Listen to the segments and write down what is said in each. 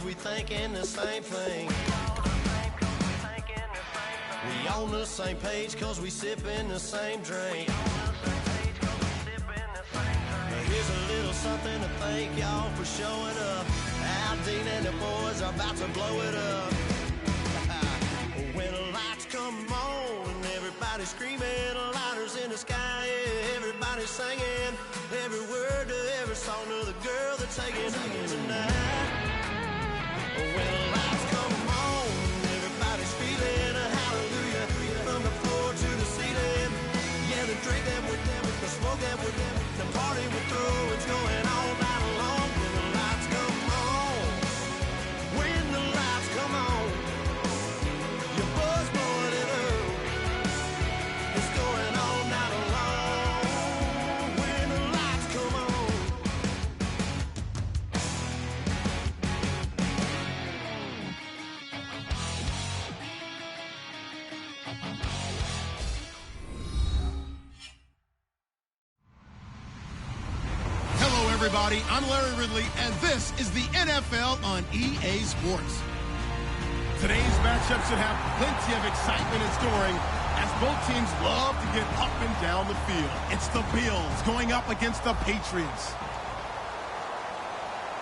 cause we thinking the same thing. We on the same page cause we sipping the same drink. Here's a little something to thank y'all for showing up. Al Dean and the boys are about to blow it up. When the lights come on and everybody's screaming, lighters in the sky, yeah, everybody's singing every word to every song to the girl they're taking home tonight. When the lights come on, everybody's feeling a hallelujah from the floor to the ceiling. Yeah, the drink that with them, the smoke that with them, the party we're through, it's going all night long. When the lights come on, when the lights come on, your buzz blowing it up, it's going all night long. When the lights come on. Hello, everybody. I'm Larry Ridley, and this is the NFL on EA Sports. Today's matchup should have plenty of excitement and scoring, as both teams love to get up and down the field. It's the Bills going up against the Patriots.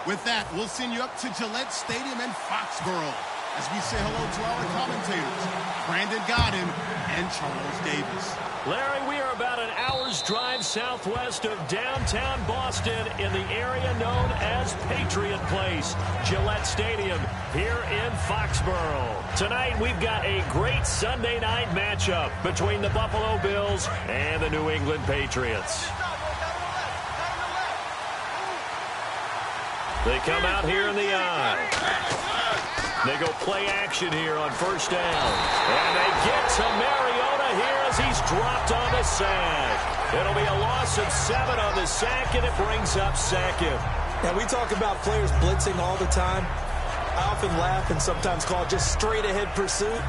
With that, we'll send you up to Gillette Stadium in Foxborough as we say hello to our commentators, Brandon Godden and Charles Davis. Larry, we are about an hour's drive southwest of downtown Boston in the area known as Patriot Place, Gillette Stadium here in Foxborough. Tonight, we've got a great Sunday night matchup between the Buffalo Bills and the New England Patriots. They come out here in the eye. They go play action here on first down. And they get to Mariota here as he's dropped on the sack. It'll be a loss of 7 on the sack, and it brings up second. Now, we talk about players blitzing all the time. I often laugh and sometimes call it just straight-ahead pursuit.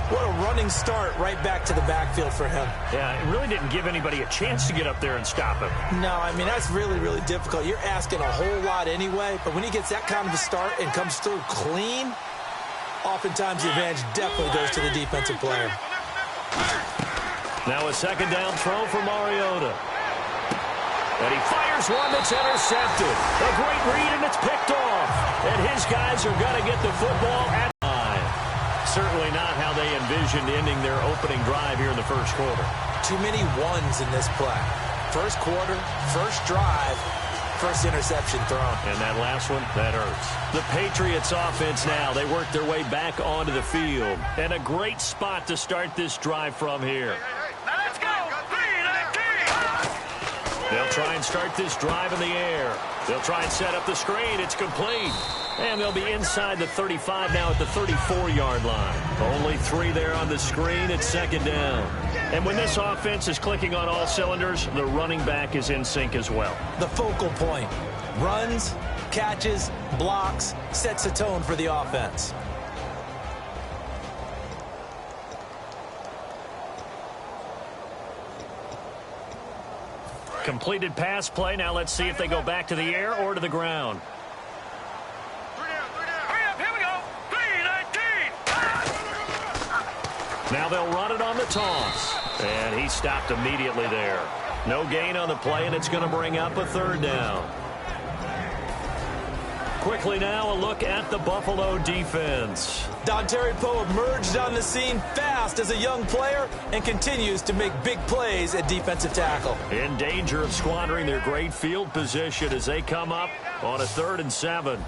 What a running start right back to the backfield for him. Yeah, it really didn't give anybody a chance to get up there and stop him. No, I mean, that's really, really difficult. You're asking a whole lot anyway, but when he gets that kind of a start and comes through clean, oftentimes the advantage definitely goes to the defensive player. Now a second down throw for Mariota. And he fires one that's intercepted. A great read, and it's picked off. And his guys are going to get the football at 9. Certainly not how they envisioned ending their opening drive here in the first quarter. Too many ones in this play. First quarter, first drive, first interception thrown. And that last one, that hurts. The Patriots offense now, they work their way back onto the field. And a great spot to start this drive from here. Let's go! They'll try and start this drive in the air. They'll try and set up the screen. It's complete. And they'll be inside the 35 now at the 34-yard line. Only 3 there on the screen. It's second down. And when this offense is clicking on all cylinders, the running back is in sync as well. The focal point. Runs, catches, blocks, sets a tone for the offense. Completed pass play. Now let's see if they go back to the air or to the ground. Here we go. 3-19. Now they'll run it on the toss. And he stopped immediately there. No gain on the play, and it's going to bring up a third down. Quickly now, a look at the Buffalo defense. Dontari Poe emerged on the scene fast as a young player and continues to make big plays at defensive tackle. In danger of squandering their great field position as they come up on a 3rd and 7. All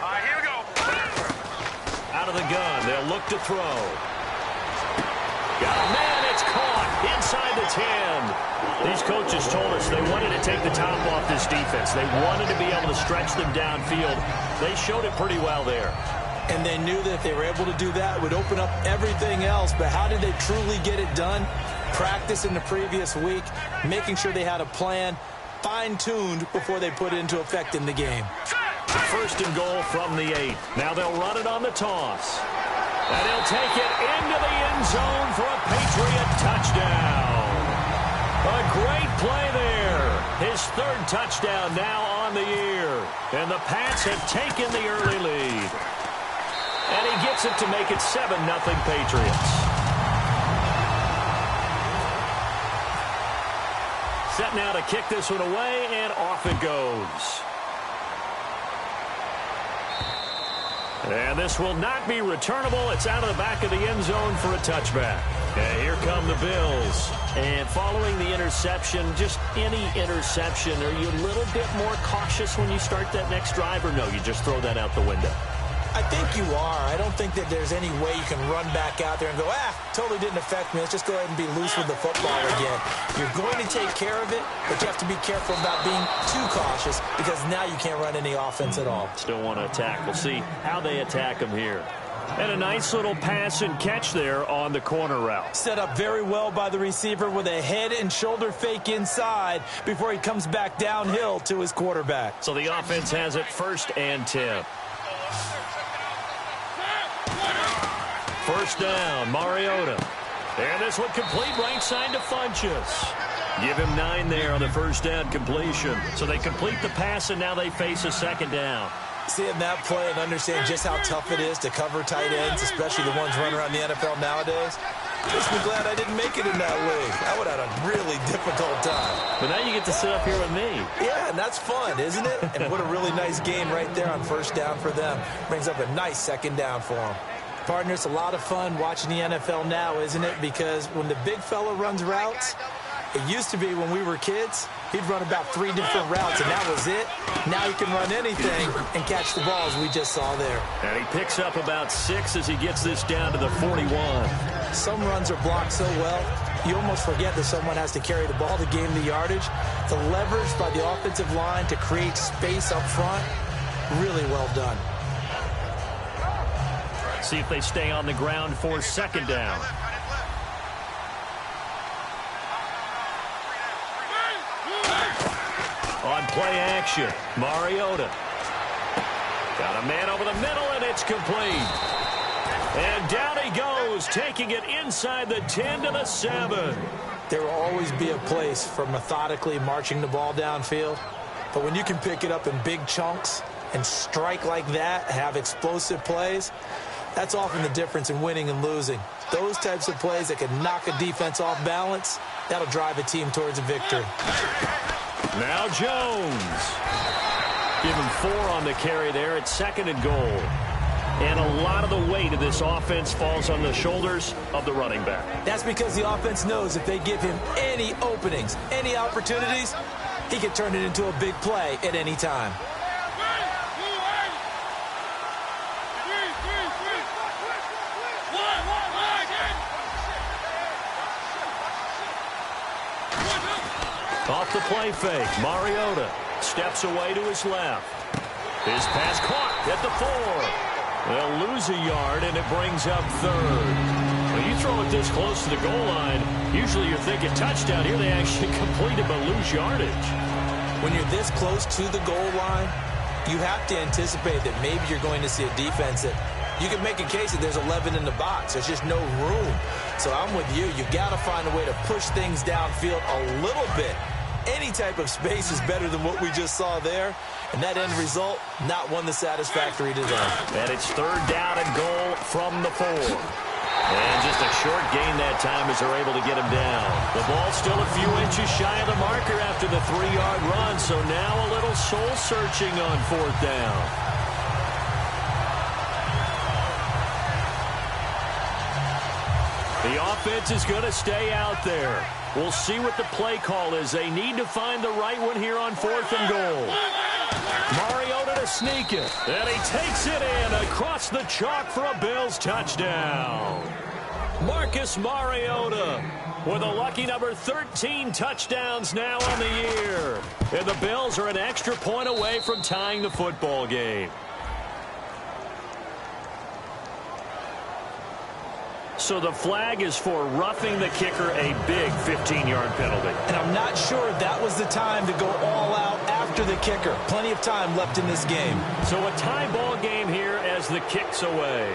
right, here we go. Out of the gun, they'll look to throw. Got a man, it's caught inside the 10. These coaches told us they wanted to take the top off this defense. They wanted to be able to stretch them downfield. They showed it pretty well there. And they knew that if they were able to do that, it would open up everything else. But how did they truly get it done? Practice in the previous week, making sure they had a plan, fine-tuned before they put it into effect in the game. 1st and goal from the 8. Now they'll run it on the toss. And he'll take it into the end zone for a Patriot touchdown. A great play there. His third touchdown now on the year. And the Pats have taken the early lead. And he gets it to make it 7-0 Patriots. Set now to kick this one away, and off it goes. And this will not be returnable. It's out of the back of the end zone for a touchback. And here come the Bills. And following the interception, just any interception, are you a little bit more cautious when you start that next drive, or no, you just throw that out the window? I think you are. I don't think that there's any way you can run back out there and go, totally didn't affect me. Let's just go ahead and be loose with the football again. You're going to take care of it, but you have to be careful about being too cautious because now you can't run any offense at all. Still want to attack. We'll see how they attack him here. And a nice little pass and catch there on the corner route. Set up very well by the receiver with a head and shoulder fake inside before he comes back downhill to his quarterback. So the offense has it 1st and 10. First down, Mariota. And this one complete right side to Funchess. Give him 9 there on the first down completion. So they complete the pass, and now they face a second down. Seeing that play and understand just how tough it is to cover tight ends, especially the ones running around the NFL nowadays, makes me glad I didn't make it in that league. I would have had a really difficult time. But now you get to sit up here with me. Yeah, and that's fun, isn't it? And what a really nice game right there on first down for them. Brings up a nice second down for them. Partner, it's a lot of fun watching the NFL now, isn't it? Because when the big fella runs routes, it used to be when we were kids, he'd run about 3 different routes, and that was it. Now he can run anything and catch the balls we just saw there. And he picks up about 6 as he gets this down to the 41. Some runs are blocked so well, you almost forget that someone has to carry the ball to gain the yardage. The leverage by the offensive line to create space up front, really well done. See if they stay on the ground for second down. On play action, Mariota. Got a man over the middle, and it's complete. And down he goes, taking it inside the 10 to the 7. There will always be a place for methodically marching the ball downfield. But when you can pick it up in big chunks and strike like that, have explosive plays, that's often the difference in winning and losing. Those types of plays that can knock a defense off balance, that'll drive a team towards a victory. Now Jones. Give him 4 on the carry there. It's 2nd and goal. And a lot of the weight of this offense falls on the shoulders of the running back. That's because the offense knows if they give him any openings, any opportunities, he can turn it into a big play at any time. Off the play fake, Mariota steps away to his left. His pass caught at the 4. They'll lose a yard, and it brings up 3rd. When you throw it this close to the goal line, usually you're thinking touchdown. Here they actually completed but lose yardage. When you're this close to the goal line, you have to anticipate that maybe you're going to see a defense that you can make a case that there's 11 in the box. There's just no room. So I'm with you. You've got to find a way to push things downfield a little bit. Any type of space is better than what we just saw there. And that end result, not one that's satisfactory to them. And it's 3rd down and goal from the 4. And just a short gain that time as they're able to get him down. The ball still a few inches shy of the marker after the 3-yard run. So now a little soul searching on 4th down. The offense is going to stay out there. We'll see what the play call is. They need to find the right one here on 4th and goal. Mariota to sneak it. And he takes it in across the chalk for a Bills touchdown. Marcus Mariota with a lucky number 13 touchdowns now on the year. And the Bills are an extra point away from tying the football game. So the flag is for roughing the kicker, a big 15-yard penalty. And I'm not sure that was the time to go all out after the kicker. Plenty of time left in this game. So a tie ball game here as the kick's away.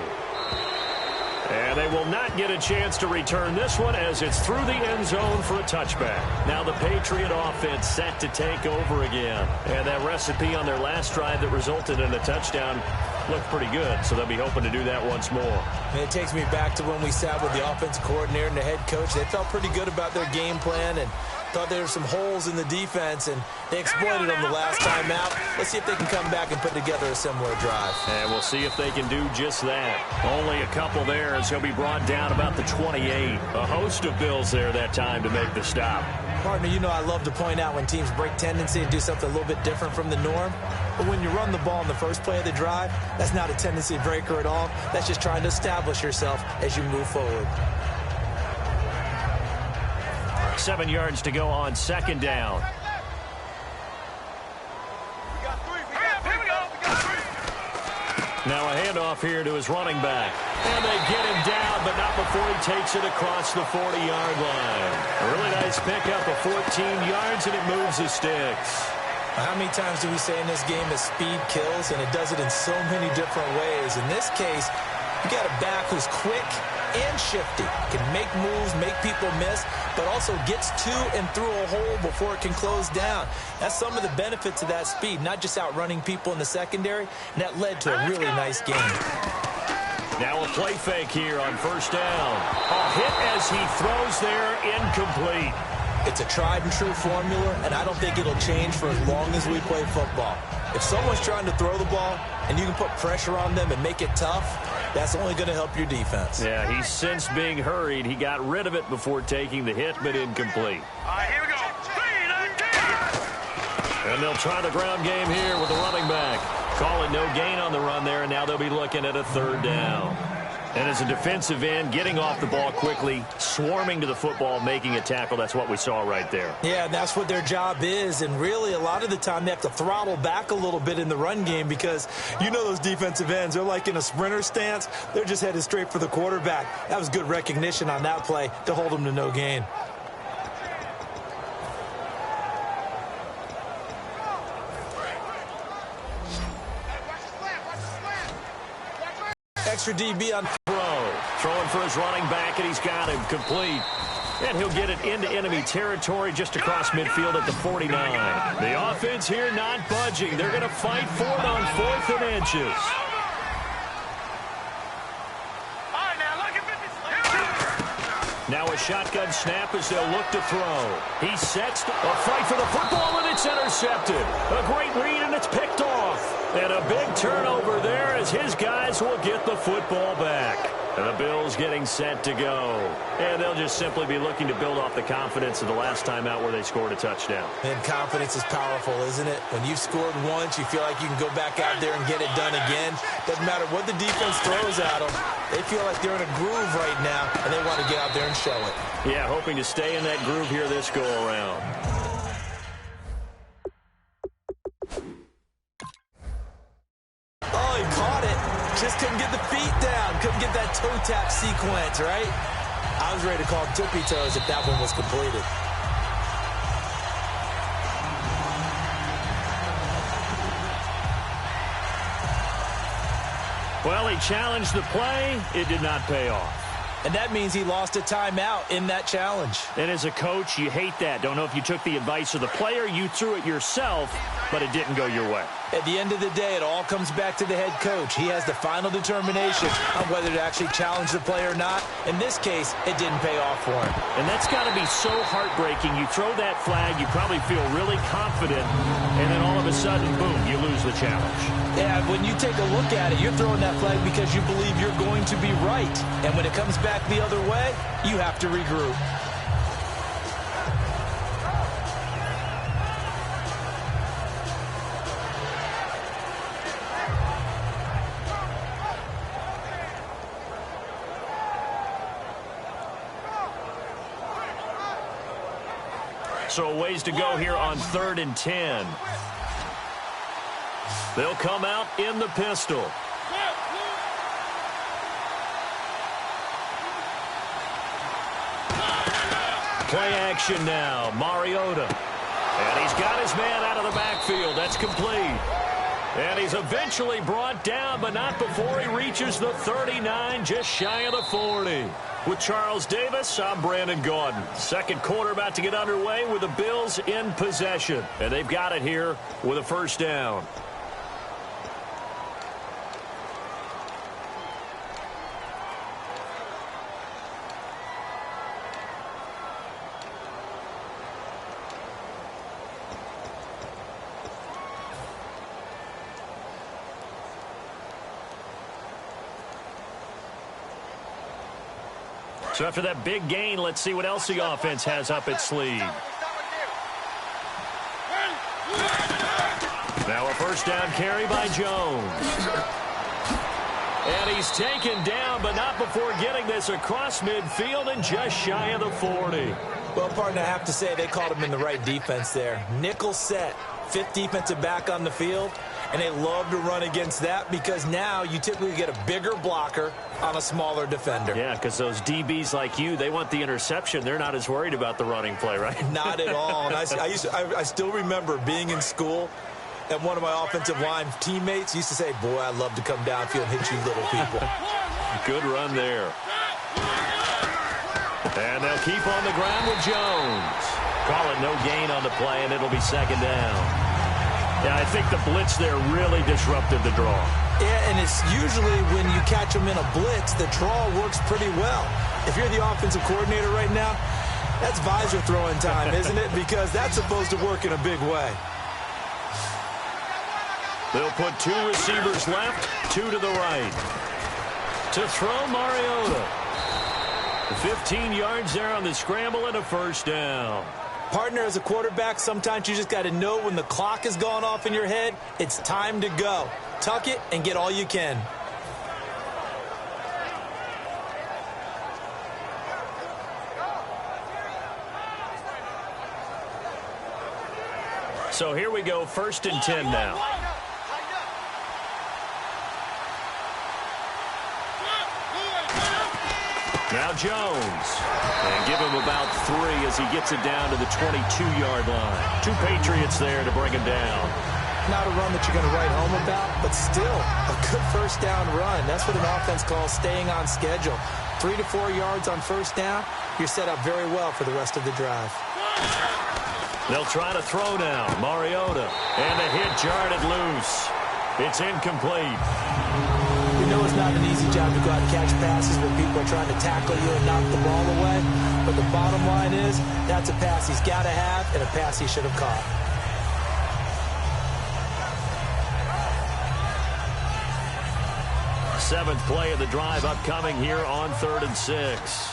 And they will not get a chance to return this one as it's through the end zone for a touchback. Now the Patriot offense set to take over again. And that recipe on their last drive that resulted in a touchdown looked pretty good, so they'll be hoping to do that once more. And it takes me back to when we sat with the offensive coordinator and the head coach. They felt pretty good about their game plan and thought there were some holes in the defense, and they exploited them the last time out. Let's see if they can come back and put together a similar drive. And we'll see if they can do just that. Only a couple there as he'll be brought down about the 28. A host of Bills there that time to make the stop. Partner, you know I love to point out when teams break tendency and do something a little bit different from the norm. But when you run the ball in the first play of the drive, that's not a tendency breaker at all. That's just trying to establish yourself as you move forward. 7 yards to go on second down. Now a handoff here to his running back. And they get him down, but not before he takes it across the 40-yard line. A really nice pickup of 14 yards, and it moves the sticks. How many times do we say in this game that speed kills, and it does it in so many different ways? In this case, you got a back who's quick and shifty, can make moves, make people miss, but also gets to and through a hole before it can close down. That's some of the benefits of that speed, not just outrunning people in the secondary, and that led to a really nice game. Now a play fake here on first down. A hit as he throws there, incomplete. It's a tried-and-true formula, and I don't think it'll change for as long as we play football. If someone's trying to throw the ball and you can put pressure on them and make it tough, that's only going to help your defense. Yeah, he's since being hurried. He got rid of it before taking the hit, but incomplete. All right, here we go. And they'll try the ground game here with the running back. Call it no gain on the run there, and now they'll be looking at a third down. And as a defensive end, getting off the ball quickly, swarming to the football, making a tackle, that's what we saw right there. Yeah, that's what their job is, and really a lot of the time they have to throttle back a little bit in the run game because you know those defensive ends, they're like in a sprinter stance. They're just headed straight for the quarterback. That was good recognition on that play to hold them to no gain. Extra DB on throw. Throwing for his running back, and he's got him complete. And he'll get it into enemy territory just across midfield at the 49. The offense here not budging. They're going to fight for it on 4th and inches. Now a shotgun snap as they'll look to throw. He sets a fight for the football, and it's intercepted. A great read, and it's picked off. And a big turnover there as his guys will get the football back. And the Bills getting set to go. And they'll just simply be looking to build off the confidence of the last time out where they scored a touchdown. And confidence is powerful, isn't it? When you've scored once, you feel like you can go back out there and get it done again. Doesn't matter what the defense throws at them. They feel like they're in a groove right now, and they want to get out there and show it. Yeah, hoping to stay in that groove here this go-around. Oh, he caught it. Just couldn't get the feet down. Couldn't get that toe tap sequence, right? I was ready to call tippy toes if that one was completed. Well, he challenged the play. It did not pay off. And that means he lost a timeout in that challenge. And as a coach, you hate that. Don't know if you took the advice of the player. You threw it yourself, but it didn't go your way. At the end of the day, it all comes back to the head coach. He has the final determination on whether to actually challenge the play or not. In this case, it didn't pay off for him. And that's got to be so heartbreaking. You throw that flag, you probably feel really confident, and then all of a sudden, boom, you lose the challenge. Yeah, when you take a look at it, you're throwing that flag because you believe you're going to be right. And when it comes back the other way, you have to regroup. So a ways to go here on 3rd and 10. They'll come out in the pistol. Play action now. Mariota. And he's got his man out of the backfield. That's complete. And he's eventually brought down, but not before he reaches the 39, just shy of the 40. With Charles Davis, I'm Brandon Gaudin. Second quarter about to get underway with the Bills in possession. And they've got it here with a first down. So after that big gain, let's see what else the offense has up its sleeve. Now a first down carry by Jones. And he's taken down, but not before getting this across midfield and just shy of the 40. Well, partner, I have to say they called him in the right defense there. Nickel set, fifth defensive back on the field. And they love to run against that because now you typically get a bigger blocker on a smaller defender. Yeah, because those DBs like you, they want the interception. They're not as worried about the running play, right? Not at all. And I still remember being in school, and one of my offensive line teammates used to say, boy, I'd love to come downfield and hit you little people. Good run there. And they'll keep on the ground with Jones. Call it no gain on the play, and it'll be second down. Yeah, I think the blitz there really disrupted the draw. Yeah, and it's usually when you catch them in a blitz, the draw works pretty well. If you're the offensive coordinator right now, that's visor throwing time, isn't it? Because that's supposed to work in a big way. They'll put two receivers left, two to the right. To throw, Mariota. 15 yards there on the scramble and a first down. Partner, as a quarterback, sometimes you just got to know when the clock has gone off in your head, it's time to go. Tuck it and get all you can. So here we go, first and 10 now. Now Jones. And give him about 3 as he gets it down to the 22-yard line. Two Patriots there to bring him down. Not a run that you're going to write home about, but still a good first down run. That's what an offense calls staying on schedule. 3 to 4 yards on first down, you're set up very well for the rest of the drive. They'll try to throw now. Mariota. And the hit jarred it loose. It's incomplete. We know it's not an easy job to go out and catch passes when people are trying to tackle you and knock the ball away. But the bottom line is that's a pass he's got to have and a pass he should have caught. Seventh play of the drive upcoming here on 3rd and 6.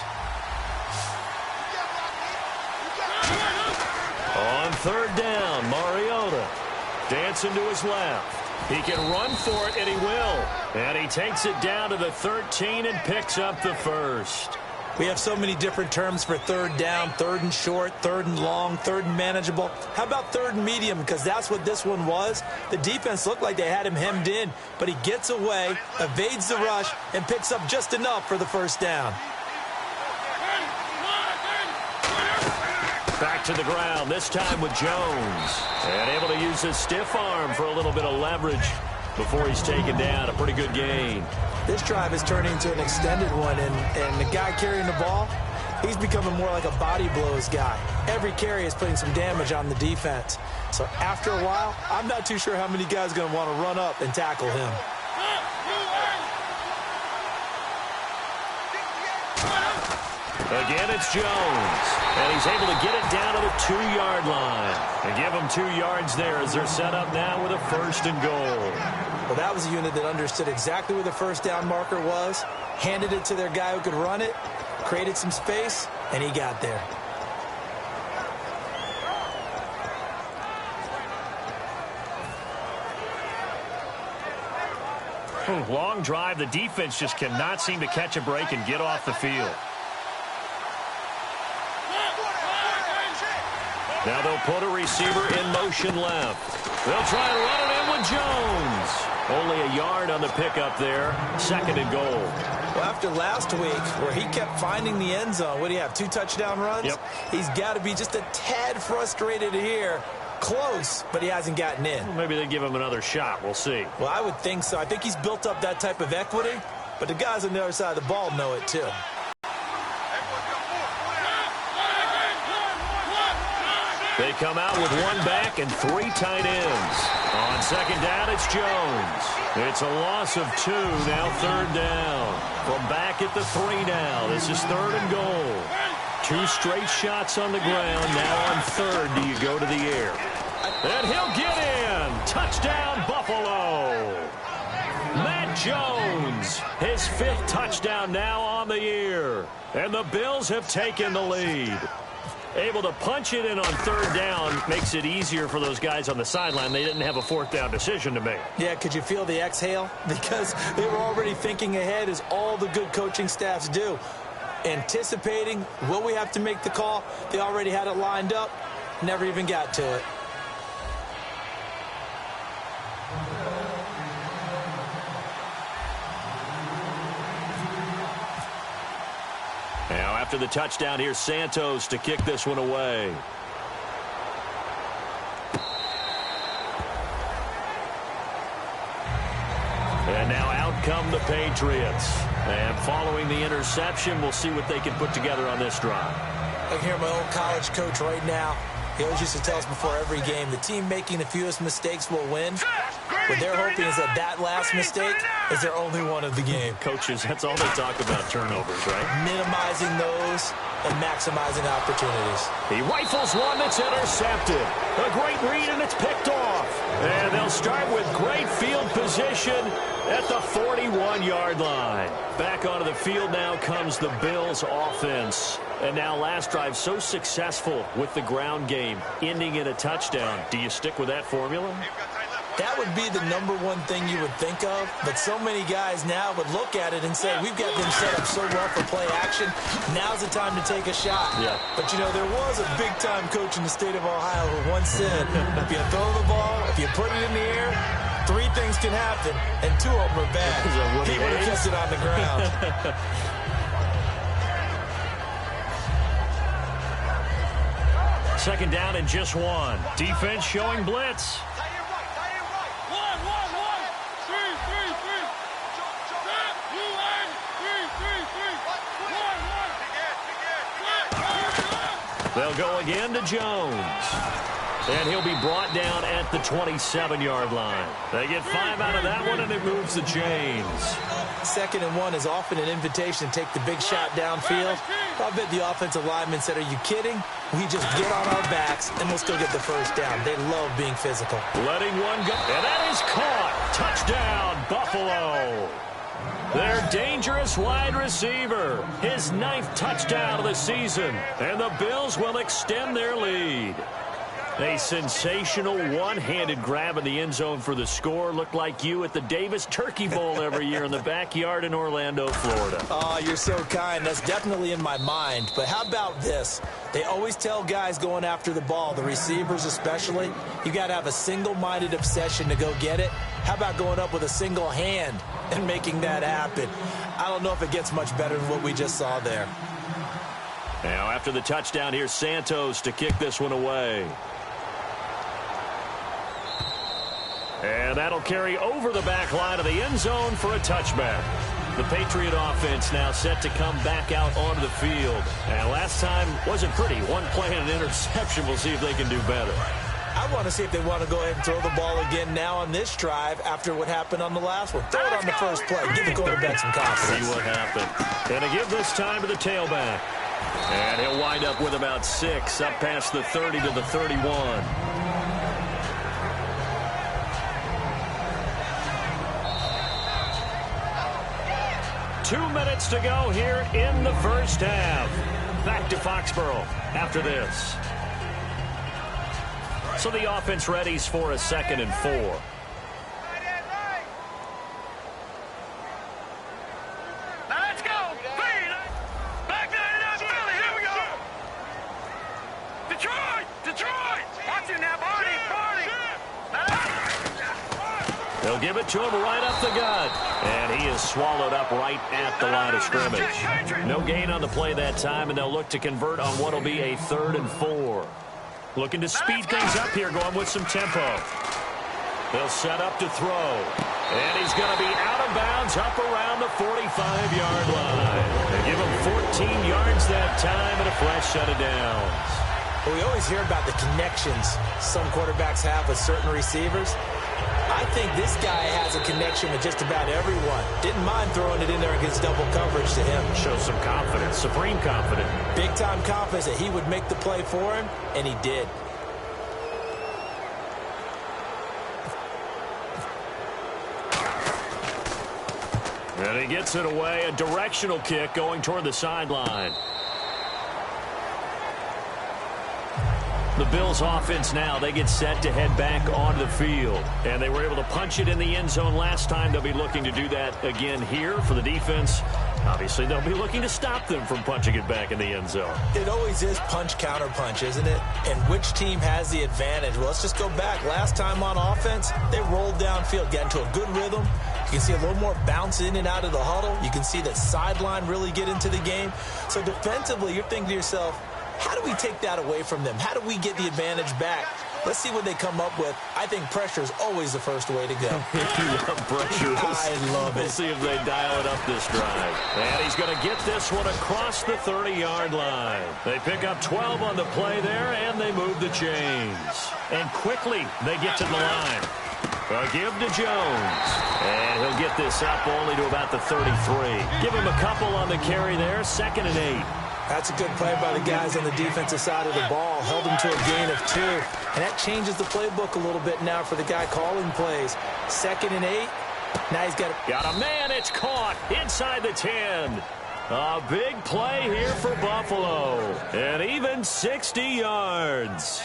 On third down, Mariota dancing to his left. He can run for it, and he will. And he takes it down to the 13 and picks up the first. We have so many different terms for third down, third and short, third and long, third and manageable. How about third and medium? Because that's what this one was. The defense looked like they had him hemmed in, but he gets away, evades the rush, and picks up just enough for the first down. Back to the ground, this time with Jones. And able to use his stiff arm for a little bit of leverage before he's taken down. A pretty good gain. This drive is turning into an extended one, and the guy carrying the ball, he's becoming more like a body blows guy. Every carry is putting some damage on the defense. So after a while, I'm not too sure how many guys are going to want to run up and tackle him. Again, it's Jones. And he's able to get it down to the 2-yard line. And give them 2 yards there as they're set up now with a first and goal. Well, that was a unit that understood exactly where the first down marker was, handed it to their guy who could run it, created some space, and he got there. Long drive. The defense just cannot seem to catch a break and get off the field. Now they'll put a receiver in motion left. They'll try and run it in with Jones. Only a yard on the pickup there. Second and goal. Well, after last week where he kept finding the end zone, what do you have, 2 touchdown runs? Yep. He's got to be just a tad frustrated here close, but he hasn't gotten in. Well, maybe they give him another shot. We'll see. Well, I would think so. I think he's built up that type of equity, but the guys on the other side of the ball know it too. They come out with one back and 3 tight ends. On second down, it's Jones. It's a loss of 2, now third down. From back at the 3 now. This is third and goal. 2 straight shots on the ground. Now on third, do you go to the air? And he'll get in. Touchdown, Buffalo. Matt Jones, his 5th touchdown now on the year. And the Bills have taken the lead. Able to punch it in on third down makes it easier for those guys on the sideline. They didn't have a 4th down decision to make. Yeah, could you feel the exhale? Because they were already thinking ahead, as all the good coaching staffs do. Anticipating, will we have to make the call? They already had it lined up, never even got to it. Now after the touchdown, here's Santos to kick this one away. And now out come the Patriots. And following the interception, we'll see what they can put together on this drive. I can hear my old college coach right now. He always used to tell us before every game, the team making the fewest mistakes will win. What they're hoping is that last mistake is their only one of the game. Coaches, that's all they talk about, turnovers, right? Minimizing those and maximizing opportunities. He rifles one that's intercepted. A great read, and it's picked off. And they'll start with great field position at the 41-yard line. Back onto the field now comes the Bills offense. And now last drive so successful with the ground game, ending in a touchdown. Do you stick with that formula? That would be the #1 thing you would think of, but so many guys now would look at it and say, we've got them set up so well for play action, now's the time to take a shot. Yeah. But, you know, there was a big-time coach in the state of Ohio who once said, if you throw the ball, if you put it in the air, 3 things can happen, and 2 of them are bad. He would have kept it on the ground. Second down and just 1. Defense showing blitz. They'll go again to Jones. And he'll be brought down at the 27-yard line. They get 5 out of that one, and it moves the chains. 2nd and 1 is often an invitation to take the big shot downfield. I bet the offensive lineman said, are you kidding? We just get on our backs, and we'll still get the first down. They love being physical. Letting one go. And that is caught. Touchdown, Buffalo. Their dangerous wide receiver. His 9th touchdown of the season. And the Bills will extend their lead. A sensational one-handed grab in the end zone for the score. Looked like you at the Davis Turkey Bowl every year in the backyard in Orlando, Florida. Oh, you're so kind. That's definitely in my mind. But how about this? They always tell guys going after the ball, the receivers especially, you got to have a single-minded obsession to go get it. How about going up with a single hand and making that happen? I don't know if it gets much better than what we just saw there. Now, after the touchdown, here's Santos to kick this one away. And that'll carry over the back line of the end zone for a touchback. The Patriot offense now set to come back out onto the field. And last time wasn't pretty. One play and an interception. We'll see if they can do better. I want to see if they want to go ahead and throw the ball again now on this drive after what happened on the last one. Throw it on the first play. Give the quarterback some confidence. See what happened. And to give this time to the tailback. And he'll wind up with about 6 up past the 30 to the 31. 2 minutes to go here in the first half. Back to Foxborough after this. So the offense readies for a 2nd and 4. Now let's go. Back to the Philly. Here we go. Detroit. Watch it now, Barney. They'll give it to him right up the gut. And he is swallowed up right at the line of scrimmage. No gain on the play that time, and they'll look to convert on what will be a 3rd and 4. Looking to speed things up here, going with some tempo. They'll set up to throw. And he's going to be out of bounds up around the 45-yard line. They give him 14 yards that time and a fresh set of downs. Well, we always hear about the connections some quarterbacks have with certain receivers. I think this guy has a connection with just about everyone. Didn't mind throwing it in there against double coverage to him. Shows some confidence, supreme confidence. Big-time confidence that he would make the play for him, and he did. And he gets it away, a directional kick going toward the sideline. The Bills offense now, they get set to head back onto the field. And they were able to punch it in the end zone last time. They'll be looking to do that again here for the defense. Obviously, they'll be looking to stop them from punching it back in the end zone. It always is punch-counter-punch, isn't it? And which team has the advantage? Well, let's just go back. Last time on offense, they rolled downfield, got into a good rhythm. You can see a little more bounce in and out of the huddle. You can see the sideline really get into the game. So defensively, you're thinking to yourself, how do we take that away from them? How do we get the advantage back? Let's see what they come up with. I think pressure is always the first way to go. Pressure. I love it. We'll see if they dial it up this drive. And he's going to get this one across the 30-yard line. They pick up 12 on the play there, and they move the chains. And quickly, they get to the line. A give to Jones. And he'll get this up only to about the 33. Give him a couple on the carry there, 2nd and 8. That's a good play by the guys on the defensive side of the ball. Held him to a gain of 2. And that changes the playbook a little bit now for the guy calling plays. 2nd and 8. Now he's got a man. It's caught inside the 10. A big play here for Buffalo. And even 60 yards.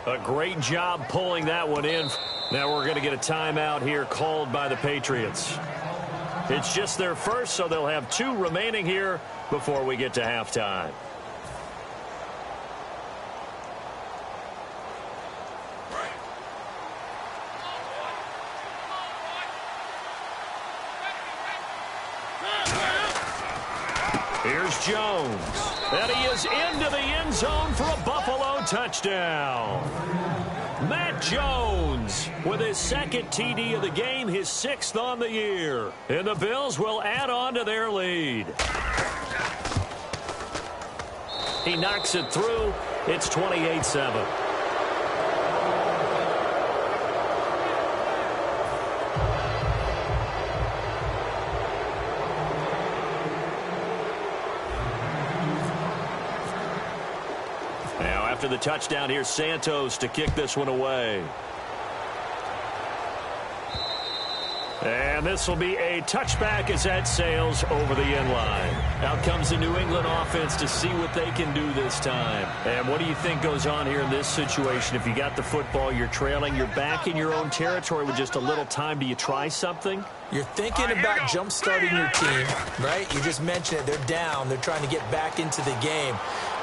A great job pulling that one in. Now we're going to get a timeout here called by the Patriots. It's just their first, so they'll have 2 remaining here before we get to halftime. Here's Jones. And he is into the end zone for a Buffalo touchdown. Matt Jones with his 2nd TD of the game, his 6th on the year. And the Bills will add on to their lead. He knocks it through. It's 28-7. After the touchdown, here's Santos to kick this one away. And this will be a touchback as that sails over the end line. Out comes the New England offense to see what they can do this time. And what do you think goes on here in this situation? If you got the football, you're trailing, you're back in your own territory with just a little time. Do you try something? You're thinking about jump-starting your team, right? You just mentioned it. They're down. They're trying to get back into the game.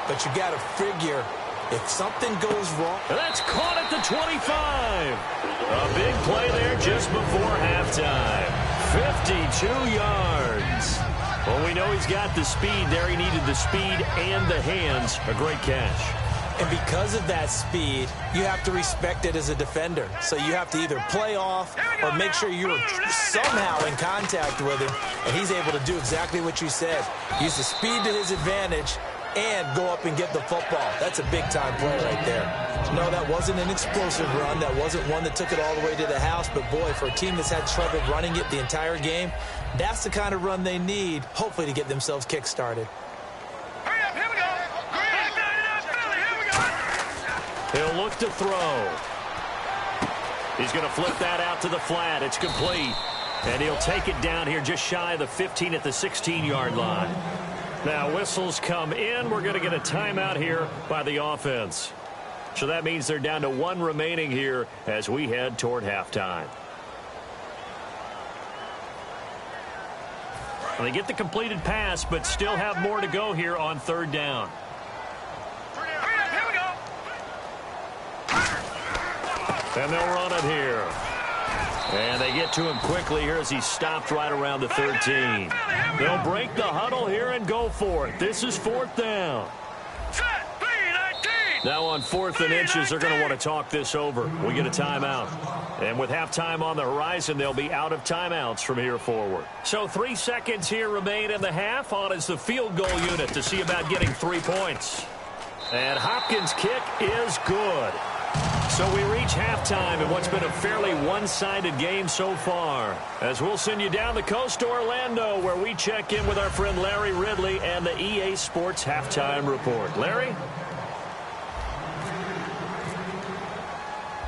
But you got to figure, if something goes wrong. That's caught at the 25. A big play there just before halftime. 52 yards. Well, we know he's got the speed there. He needed the speed and the hands. A great catch. And because of that speed, you have to respect it as a defender. So you have to either play off or make sure you're somehow in contact with him. And he's able to do exactly what you said. Use the speed to his advantage and go up and get the football. That's a big-time play right there. No, that wasn't an explosive run. That wasn't one that took it all the way to the house. But, boy, for a team that's had trouble running it the entire game, that's the kind of run they need, hopefully, to get themselves kick-started. Hurry up, here we go. Here we go. He'll look to throw. He's going to flip that out to the flat. It's complete. And he'll take it down here just shy of the 15 at the 16-yard line. Now, whistles come in. We're going to get a timeout here by the offense. So that means they're down to 1 remaining here as we head toward halftime. And they get the completed pass, but still have more to go here on 3rd down. Hurry up, here we go. And they'll run it here. And they get to him quickly here as he's stopped right around the 13. They'll break the huddle here and go for it. This is 4th down. Set, 3-19. Now on 4th and inches, they're going to want to talk this over. We get a timeout. And with halftime on the horizon, they'll be out of timeouts from here forward. So 3 seconds here remain in the half. On is the field goal unit to see about getting 3 points. And Hopkins' kick is good. So we reach halftime in what's been a fairly one-sided game so far. As we'll send you down the coast to Orlando, where we check in with our friend Larry Ridley and the EA Sports Halftime Report. Larry?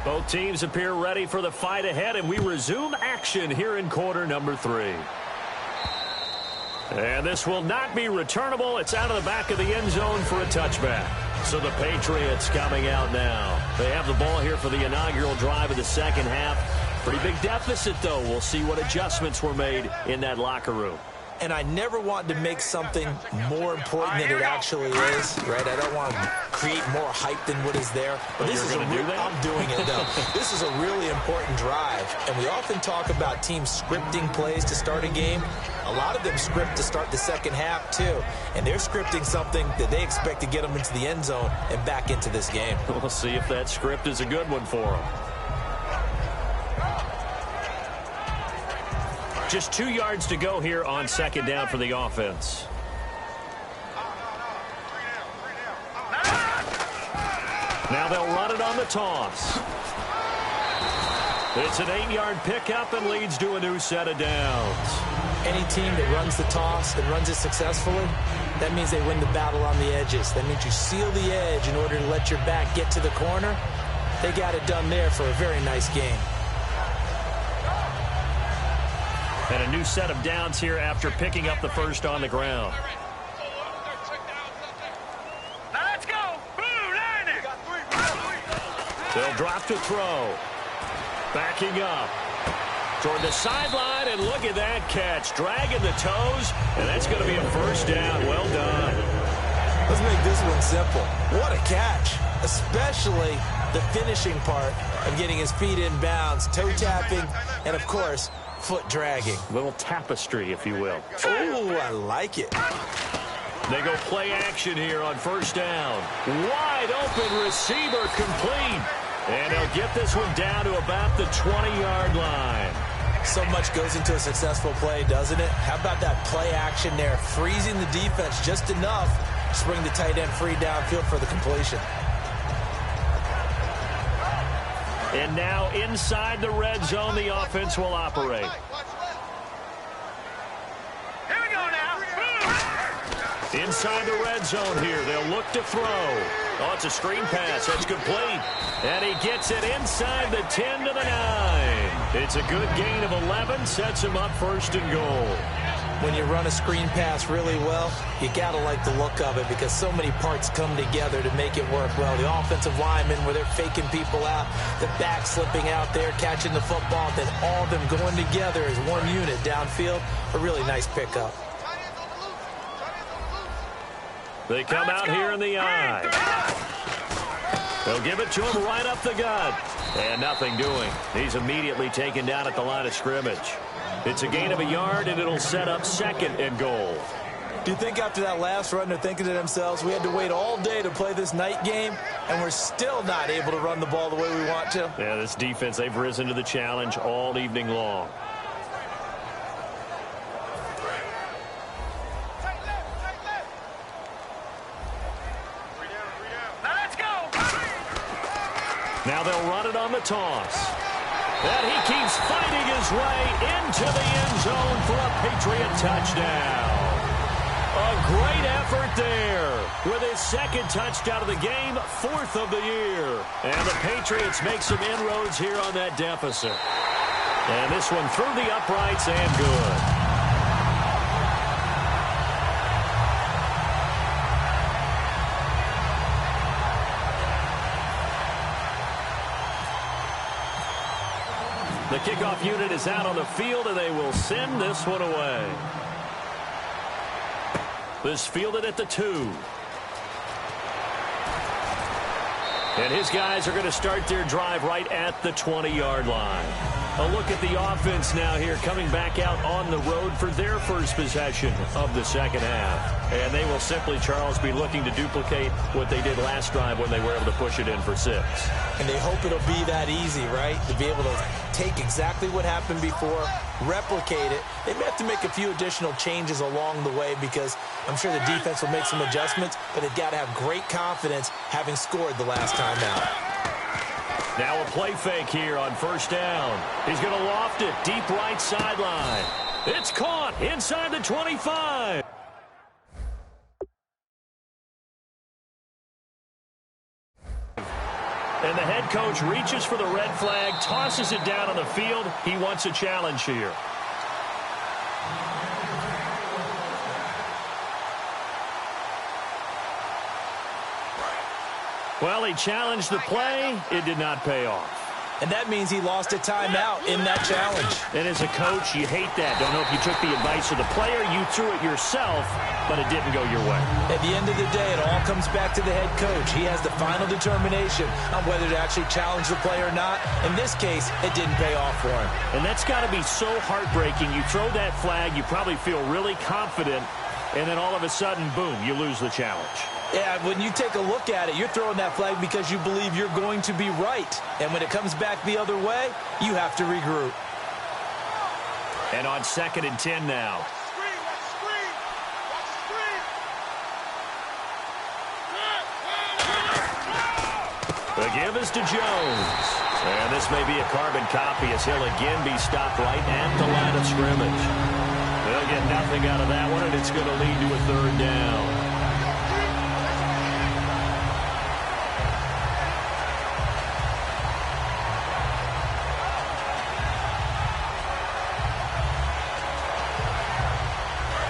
Both teams appear ready for the fight ahead, and we resume action here in quarter number 3. And this will not be returnable. It's out of the back of the end zone for a touchback. So the Patriots coming out now. They have the ball here for the inaugural drive of the second half. Pretty big deficit, though. We'll see what adjustments were made in that locker room. And I never want to make something more important than it actually is, right? I don't want to create more hype than what is there. But this is I'm doing it, though. This is a really important drive. And we often talk about teams scripting plays to start a game. A lot of them script to start the second half, too. And they're scripting something that they expect to get them into the end zone and back into this game. We'll see if that script is a good one for them. Just 2 yards to go here on second down for the offense. Now they'll run it on the toss. It's an 8-yard pickup and leads to a new set of downs. Any team that runs the toss and runs it successfully, that means they win the battle on the edges. That means you seal the edge in order to let your back get to the corner. They got it done there for a very nice game. And a new set of downs here after picking up the first on the ground. Now let's go. Boom, They'll drop to throw. Backing up. Toward the sideline, and look at that catch. Dragging the toes, and that's going to be a first down. Well done. Let's make this one simple. What a catch. Especially the finishing part of getting his feet in bounds, toe tapping, and of course, foot dragging. Little tapestry, if you will. Oh, I like it. They go play action here on first down. Wide open receiver complete. And they'll get this one down to about the 20-yard line. So much goes into a successful play, doesn't it? How about that play action there? Freezing the defense just enough to bring the tight end free downfield for the completion. And now inside the red zone, the offense will operate. Here we go now. Inside the red zone here, they'll look to throw. Oh, it's a screen pass. That's complete. And he gets it inside the 10 to the 9. It's a good gain of 11, sets him up first and goal. When you run a screen pass really well, you got to like the look of it because so many parts come together to make it work well. The offensive linemen, where they're faking people out, the back slipping out there, catching the football, then all of them going together as one unit downfield. A really nice pickup. They come out here in the eye. They'll give it to him right up the gut. And nothing doing. He's immediately taken down at the line of scrimmage. It's a gain of a yard, and it'll set up second and goal. Do you think after that last run they're thinking to themselves, we had to wait all day to play this night game, and we're still not able to run the ball the way we want to? Yeah, this defense, they've risen to the challenge all evening long. Now they'll run it on the toss. And he keeps fighting his way into the end zone for a Patriot touchdown. A great effort there with his second touchdown of the game, 4th of the year. And the Patriots make some inroads here on that deficit. And this one through the uprights and good. The kickoff unit is out on the field, and they will send this one away. This fielded at the 2. And his guys are going to start their drive right at the 20-yard line. A look at the offense now here, coming back out on the road for their first possession of the second half. And they will simply, Charles, be looking to duplicate what they did last drive when they were able to push it in for 6. And they hope it'll be that easy, right? To be able to take exactly what happened before, replicate it. They may have to make a few additional changes along the way because I'm sure the defense will make some adjustments, but they've got to have great confidence having scored the last time out. Now a play fake here on first down. He's going to loft it deep right sideline. It's caught inside the 25. And the head coach reaches for the red flag, tosses it down on the field. He wants a challenge here. Well, he challenged the play. It did not pay off. And that means he lost a timeout in that challenge. And as a coach, you hate that. Don't know if you took the advice of the player, you threw it yourself, but it didn't go your way. At the end of the day, it all comes back to the head coach. He has the final determination on whether to actually challenge the play or not. In this case, it didn't pay off for him. And that's got to be so heartbreaking. You throw that flag, you probably feel really confident, and then all of a sudden, boom, you lose the challenge. Yeah, when you take a look at it, you're throwing that flag because you believe you're going to be right. And when it comes back the other way, you have to regroup. And on 2nd and 10 now. The give is to Jones. And this may be a carbon copy as he'll again be stopped right at the line of scrimmage. They'll get nothing out of that one, and it's going to lead to a 3rd down.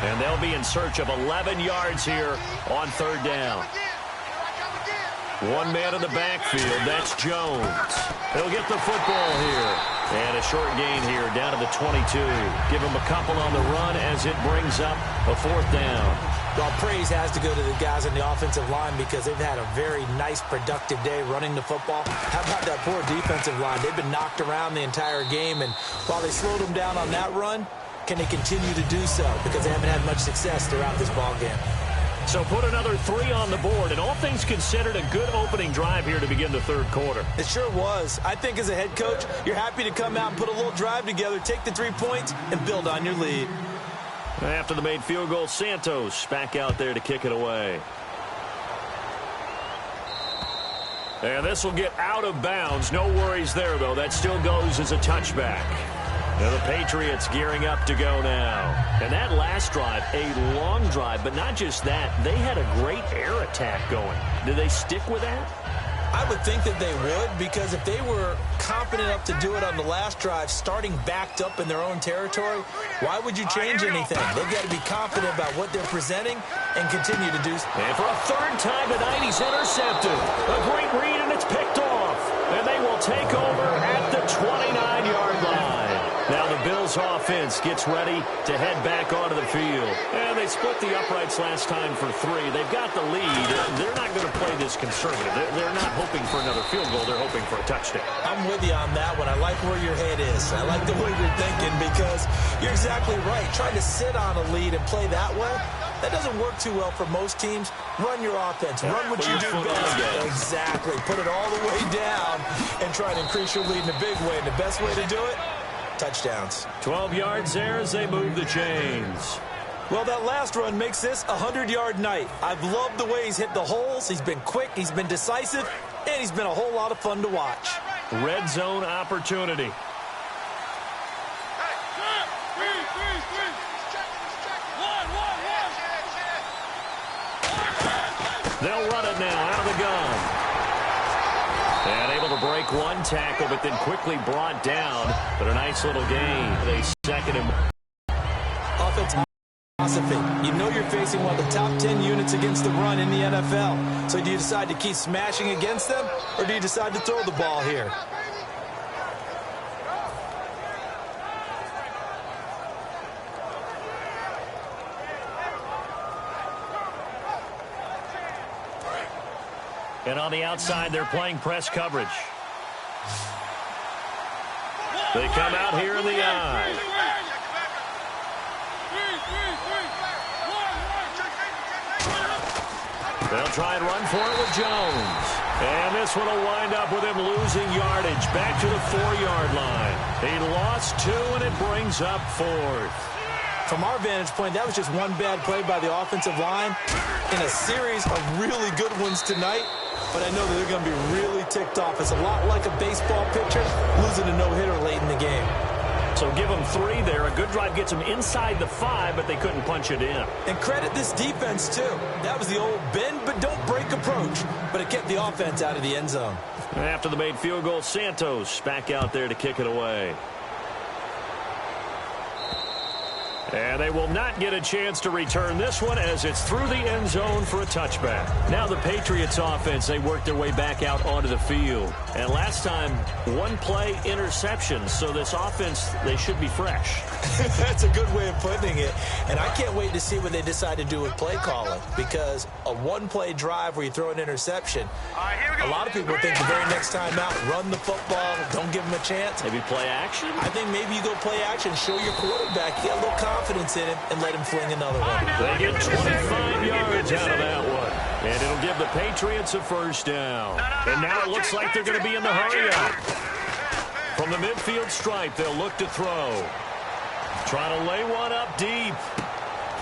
And they'll be in search of 11 yards here on 3rd down. One man in the backfield. That's Jones. He'll get the football here. And a short gain here down to the 22. Give him a couple on the run as it brings up a 4th down. Well, praise has to go to the guys on the offensive line because they've had a very nice, productive day running the football. How about that poor defensive line? They've been knocked around the entire game, and while they slowed them down on that run, can they continue to do so? Because they haven't had much success throughout this ball game. So put another 3 on the board, and all things considered, a good opening drive here to begin the 3rd quarter. It sure was. I think as a head coach, you're happy to come out and put a little drive together, take the 3 points, and build on your lead. After the made field goal, Santos back out there to kick it away. And this will get out of bounds. No worries there, though. That still goes as a touchback. Now the Patriots gearing up to go now. And that last drive, a long drive, but not just that. They had a great air attack going. Do they stick with that? I would think that they would, because if they were confident enough to do it on the last drive, starting backed up in their own territory, why would you change anything? They've got to be confident about what they're presenting and continue to do so. And for a 3rd time tonight, he's intercepted. A great read, and it's picked off. And they will take over at the 29-yard line. Now the Bills offense gets ready to head back onto the field. And they split the uprights last time for 3. They've got the lead. They're not going to play this conservative. They're not hoping for another field goal. They're hoping for a touchdown. I'm with you on that one. I like where your head is. I like the way you're thinking because you're exactly right. Trying to sit on a lead and play that way, that doesn't work too well for most teams. Run your offense. Run what you do best. Exactly. Put it all the way down and try to increase your lead in a big way. And the best way to do it, touchdowns. 12 yards there as they move the chains. Well, that last run makes this a 100-yard night. I've loved the way he's hit the holes. He's been quick. He's been decisive. And he's been a whole lot of fun to watch. Red zone opportunity. They'll run it now out of the gun. And able to break one tackle, but then quickly brought down. But a nice little gain. They second him. Offensive philosophy. You know you're facing one of the top 10 units against the run in the NFL. So do you decide to keep smashing against them, or do you decide to throw the ball here? And on the outside, they're playing press coverage. They come out here in the eye. They'll try and run for it with Jones. And this one will wind up with him losing yardage back to the 4-yard line. He lost 2, and it brings up 4th. From our vantage point, that was just one bad play by the offensive line in a series of really good ones tonight. But I know that they're going to be really ticked off. It's a lot like a baseball pitcher losing a no-hitter late in the game. So give them 3 there. A good drive gets them inside the 5, but they couldn't punch it in. And credit this defense, too. That was the old bend but don't break approach. But it kept the offense out of the end zone. After the made field goal, Santos back out there to kick it away. And they will not get a chance to return this one as it's through the end zone for a touchback. Now the Patriots offense, they work their way back out onto the field. And last time, 1-play interception. So this offense, they should be fresh. That's a good way of putting it. And I can't wait to see what they decide to do with play calling. Because a 1-play drive where you throw an interception, a lot of people think the very next time out, run the football, don't give them a chance. Maybe play action? I think maybe you go play action, show your quarterback, get a little confidence in him, and let him fling another one. They get 25 yards out of that one. And it'll give the Patriots a first down. And now it looks like they're going to be in the hurry-up. From the midfield stripe, they'll look to throw. Trying to lay one up deep.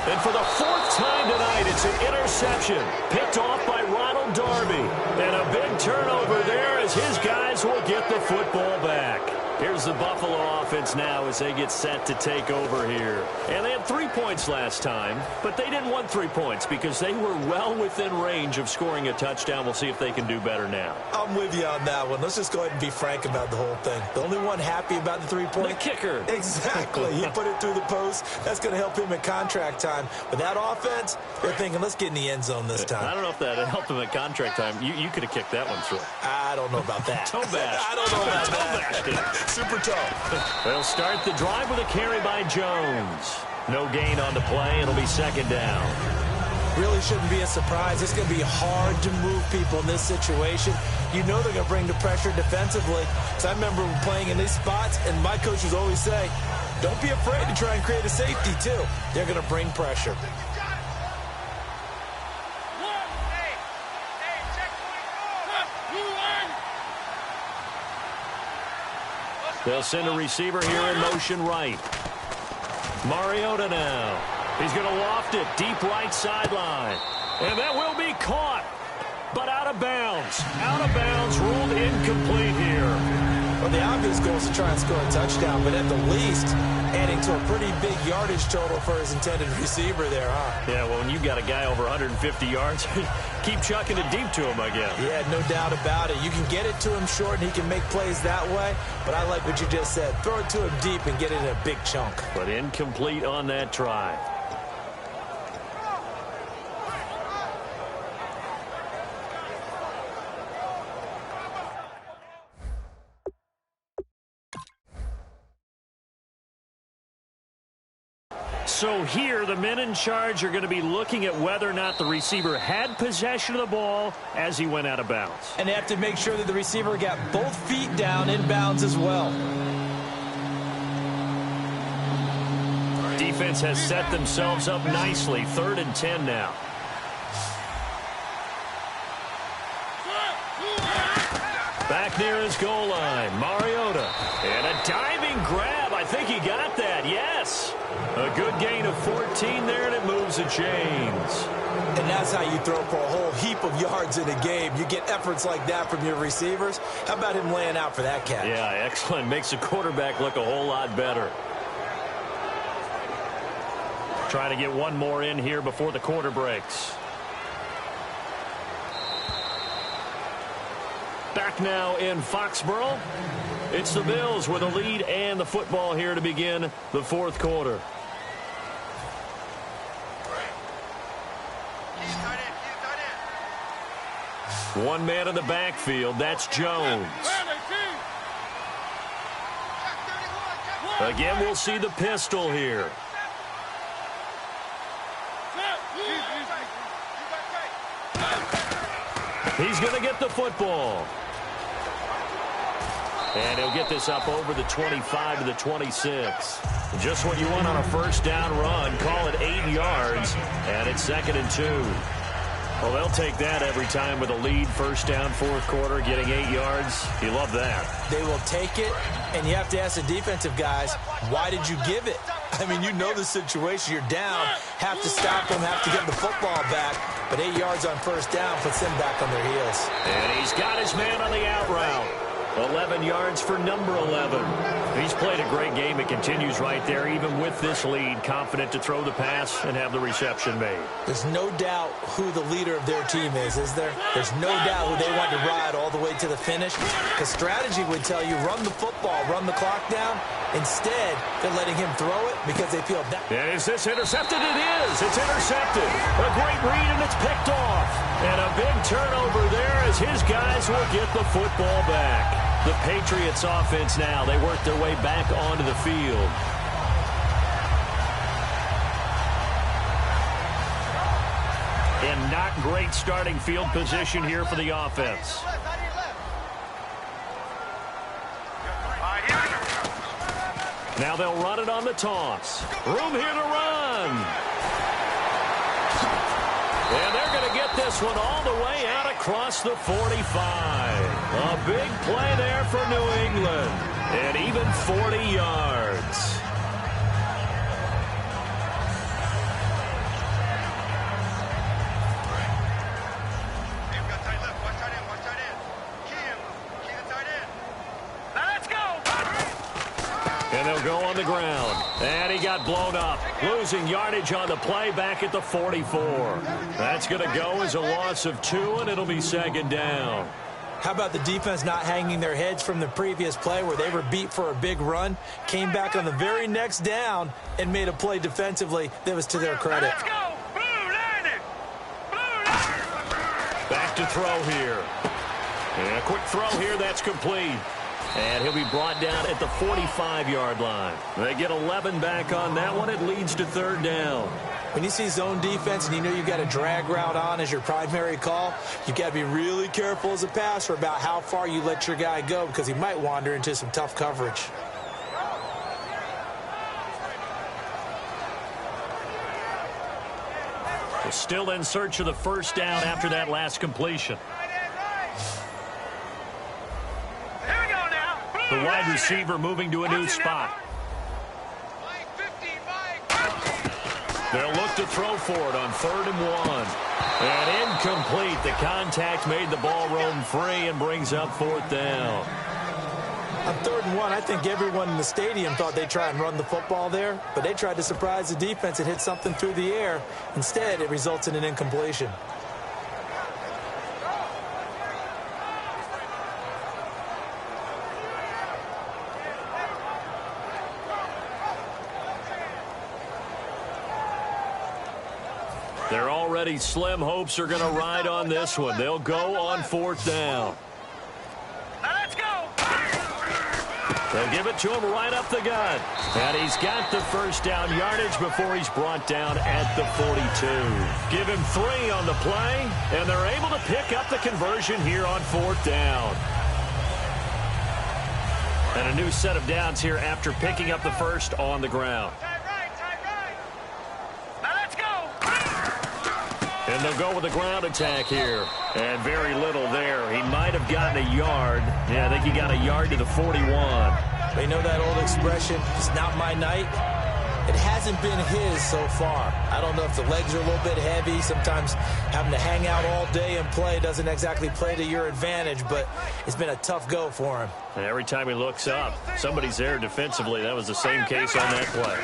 And for the 4th time tonight, it's an interception. Picked off by Ronald Darby. And a big turnover there as his guys will get the football back. Here's the Buffalo offense now as they get set to take over here. And they had 3 points last time, but they didn't want 3 points because they were well within range of scoring a touchdown. We'll see if they can do better now. I'm with you on that one. Let's just go ahead and be frank about the whole thing. The only one happy about the 3-point? The kicker. Exactly. He put it through the post. That's going to help him in contract time. But that offense, they're thinking, let's get in the end zone this time. I don't know if that helped him at contract time. You could have kicked that one through. I don't know about that. Toe bash. I don't know about that. Super toe. They'll start the drive with a carry by Jones. No gain on the play. It'll be 2nd down. Really shouldn't be a surprise. It's going to be hard to move people in this situation. You know they're going to bring the pressure defensively. So I remember playing in these spots, and my coaches always say, don't be afraid to try and create a safety, too. They're going to bring pressure. They'll send a receiver here in motion right. Mariota now. He's going to loft it deep right sideline. And that will be caught, but out of bounds. Out of bounds, ruled incomplete here. Well, the obvious goal is to try and score a touchdown, but at the least, adding to a pretty big yardage total for his intended receiver there, huh? Yeah, well, when you've got a guy over 150 yards, keep chucking it deep to him, I guess. Yeah, no doubt about it. You can get it to him short, and he can make plays that way, but I like what you just said. Throw it to him deep and get it in a big chunk. But incomplete on that try. So here, the men in charge are going to be looking at whether or not the receiver had possession of the ball as he went out of bounds. And they have to make sure that the receiver got both feet down in bounds as well. Defense has set themselves up nicely. 3rd and 10 now. Back near his goal line, Mariota. And a diving grab. I think he got that, yes. A good gain of 14 there, and it moves the chains. And that's how you throw for a whole heap of yards in a game. You get efforts like that from your receivers. How about him laying out for that catch? Yeah, excellent. Makes the quarterback look a whole lot better. Trying to get one more in here before the quarter breaks. Back now in Foxborough. It's the Bills with a lead and the football here to begin the 4th quarter. One man in the backfield. That's Jones. Again, we'll see the pistol here. He's going to get the football. And he'll get this up over the 25 to the 26. Just what you want on a first down run. Call it 8 yards, and it's 2nd and 2. Well, they'll take that every time with a lead. First down, fourth quarter, getting 8 yards. You love that. They will take it, and you have to ask the defensive guys, why did you give it? I mean, you know the situation. You're down, have to stop them, have to get the football back. But 8 yards on first down puts them back on their heels. And he's got his man on the out route. 11 yards for number 11. He's played a great game. It continues right there, even with this lead. Confident to throw the pass and have the reception made. There's no doubt who the leader of their team is there? There's no doubt who they want to ride all the way to the finish. Because strategy would tell you, run the football, run the clock down. Instead, they're letting him throw it because they feel that. And is this intercepted? It is. It's intercepted. A great read, and it's picked off. And a big turnover there as his guys will get the football back. The Patriots offense now, they work their way back onto the field. And not great starting field position here for the offense. Now they'll run it on the toss. Room here to run. And they're going to get this one all the way out across the 45. A big play there for New England. And even 40 yards. And they'll go on the ground. And he got blown up. Losing yardage on the play back at the 44. That's going to go as a loss of 2, and it'll be 2nd down. How about the defense not hanging their heads from the previous play where they were beat for a big run, came back on the very next down, and made a play defensively that was to their credit. Let's go! Blue Lightning! Blue Lightning! Back to throw here. And a quick throw here, that's complete. And he'll be brought down at the 45-yard line. They get 11 back on that one. It leads to 3rd down. When you see zone defense and you know you've got a drag route on as your primary call, you've got to be really careful as a passer about how far you let your guy go because he might wander into some tough coverage. We're still in search of the first down after that last completion. The wide receiver moving to a new spot. They'll look to throw for it on 3rd and 1. And incomplete. The contact made the ball roam free and brings up 4th down. On 3rd and 1, I think everyone in the stadium thought they'd try and run the football there, but they tried to surprise the defense and hit something through the air. Instead, it results in an incompletion. Their already slim hopes are going to ride on this one. They'll go on 4th down. Let's go! They'll give it to him right up the gut. And he's got the first down yardage before he's brought down at the 42. Give him 3 on the play, and they're able to pick up the conversion here on 4th down. And a new set of downs here after picking up the first on the ground. And they'll go with a ground attack here. And very little there. He might have gotten a yard. Yeah, I think he got a yard to the 41. You know that old expression, it's not my night? It hasn't been his so far. I don't know if the legs are a little bit heavy. Sometimes having to hang out all day and play doesn't exactly play to your advantage, but it's been a tough go for him. And every time he looks up, somebody's there defensively. That was the same case on that play.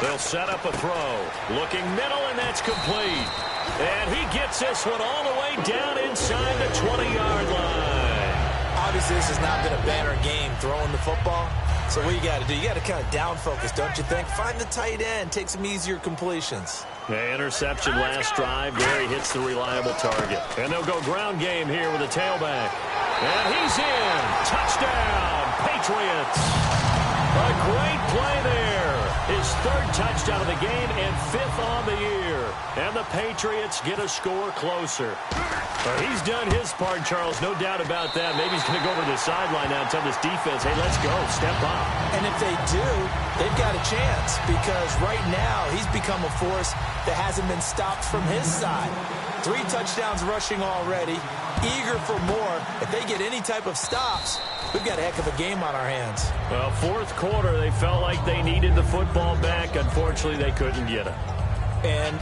They'll set up a throw. Looking middle, and that's complete. And he gets this one all the way down inside the 20-yard line. Obviously, this has not been a banner game throwing the football. So what you got to do, you got to kind of down focus, don't you think? Find the tight end, take some easier completions. The interception last drive. There he hits the reliable target. And they'll go ground game here with a tailback. And he's in. Touchdown, Patriots. A great play there. His third touchdown of the game and 5th on the year. And the Patriots get a score closer. Well, he's done his part, Charles, no doubt about that. Maybe he's going to go over to the sideline now and tell this defense, hey, let's go, step up. And if they do, they've got a chance because right now he's become a force that hasn't been stopped from his side. 3 touchdowns rushing already, eager for more. If they get any type of stops, we've got a heck of a game on our hands. Well, 4th quarter, they felt like they needed the football back. Unfortunately, they couldn't get it. And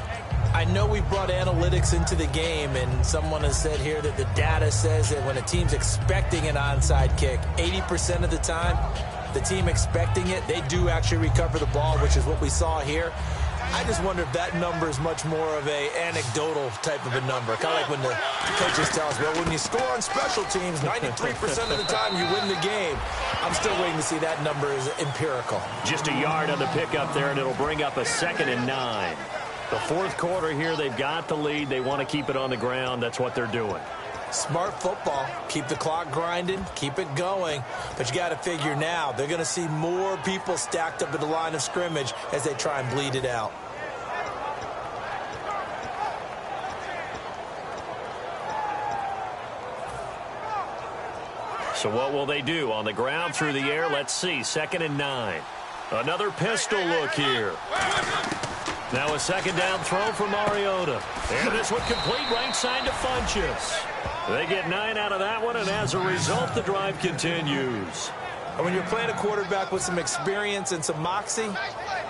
I know we brought analytics into the game, and someone has said here that the data says that when a team's expecting an onside kick, 80% of the time, the team expecting it, they do actually recover the ball, which is what we saw here. I just wonder if that number is much more of a anecdotal type of a number. Kind of like when the coaches tell us, well, when you score on special teams, 93% of the time you win the game. I'm still waiting to see that number is empirical. Just a yard on the pickup there, and it'll bring up a 2nd and 9. The 4th quarter here, they've got the lead. They want to keep it on the ground. That's what they're doing. Smart football. Keep the clock grinding. Keep it going. But you got to figure now, they're going to see more people stacked up at the line of scrimmage as they try and bleed it out. So what will they do? On the ground, through the air, let's see. 2nd and 9. Another pistol look here. Now a 2nd down throw for Mariota. And this one complete right side to Funchess. They get 9 out of that one, and as a result, the drive continues. And when you're playing a quarterback with some experience and some moxie,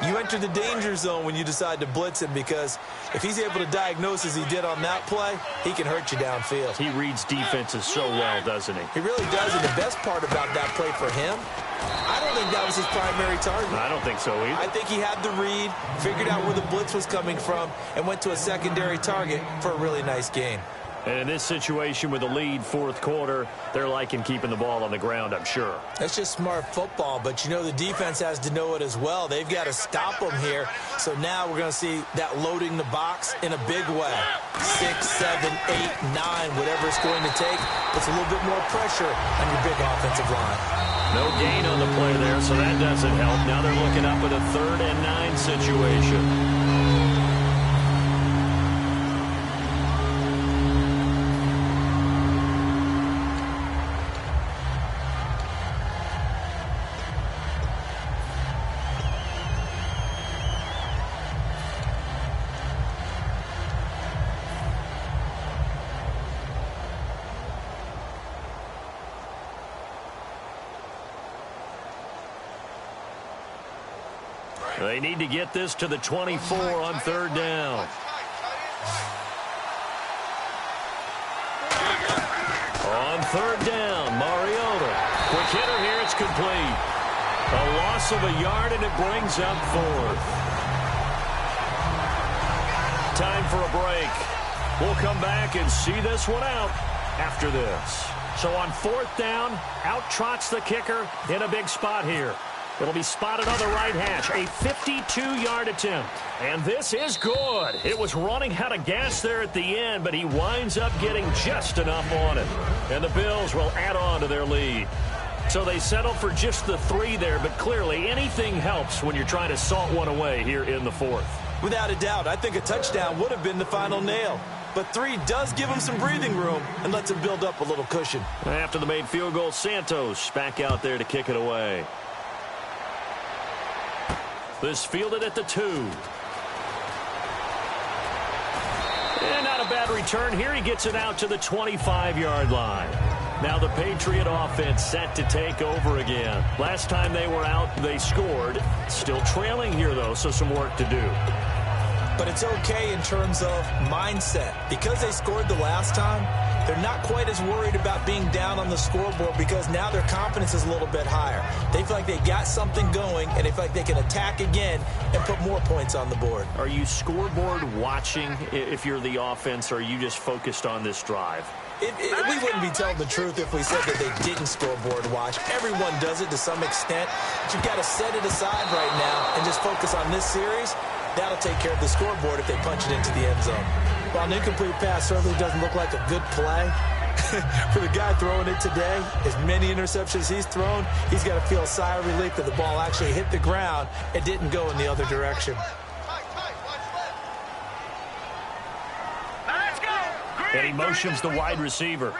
you enter the danger zone when you decide to blitz him, because if he's able to diagnose as he did on that play, he can hurt you downfield. He reads defenses so well, doesn't he? He really does, and the best part about that play for him, I don't think that was his primary target. I don't think so either. I think he had the read, figured out where the blitz was coming from, and went to a secondary target for a really nice gain. And in this situation with the lead, 4th quarter, they're liking keeping the ball on the ground, I'm sure. That's just smart football, but you know the defense has to know it as well. They've got to stop them here. So now we're going to see that loading the box in a big way. 6, 7, 8, 9, whatever it's going to take, puts a little bit more pressure on your big offensive line. No gain on the play there, so that doesn't help. Now they're looking up at a 3rd and 9 situation. They need to get this to the 24 on 3rd down. On 3rd down, Mariota. Quick hitter here, it's complete. A loss of a yard, and it brings up 4th. Time for a break. We'll come back and see this one out after this. So on 4th down, out trots the kicker in a big spot here. It'll be spotted on the right hash, a 52-yard attempt. And this is good. It was running out of gas there at the end, but he winds up getting just enough on it. And the Bills will add on to their lead. So they settle for just the 3 there, but clearly anything helps when you're trying to salt one away here in the 4th. Without a doubt, I think a touchdown would have been the final nail. But 3 does give him some breathing room and lets him build up a little cushion. After the made field goal, Santos back out there to kick it away. This fielded at the 2. And not a bad return here. He gets it out to the 25-yard line. Now the Patriot offense set to take over again. Last time they were out, they scored. Still trailing here, though, so some work to do. But it's okay in terms of mindset. Because they scored the last time, they're not quite as worried about being down on the scoreboard because now their confidence is a little bit higher. They feel like they got something going, and they feel like they can attack again and put more points on the board. Are you scoreboard watching if you're the offense, or are you just focused on this drive? We wouldn't be telling the truth if we said that they didn't scoreboard watch. Everyone does it to some extent. But you've got to set it aside right now and just focus on this series. That'll take care of the scoreboard if they punch it into the end zone. While an incomplete pass certainly doesn't look like a good play, For the guy throwing it today, as many interceptions he's thrown, he's got to feel a sigh of relief that the ball actually hit the ground and didn't go in the other direction. And he motions the wide receiver.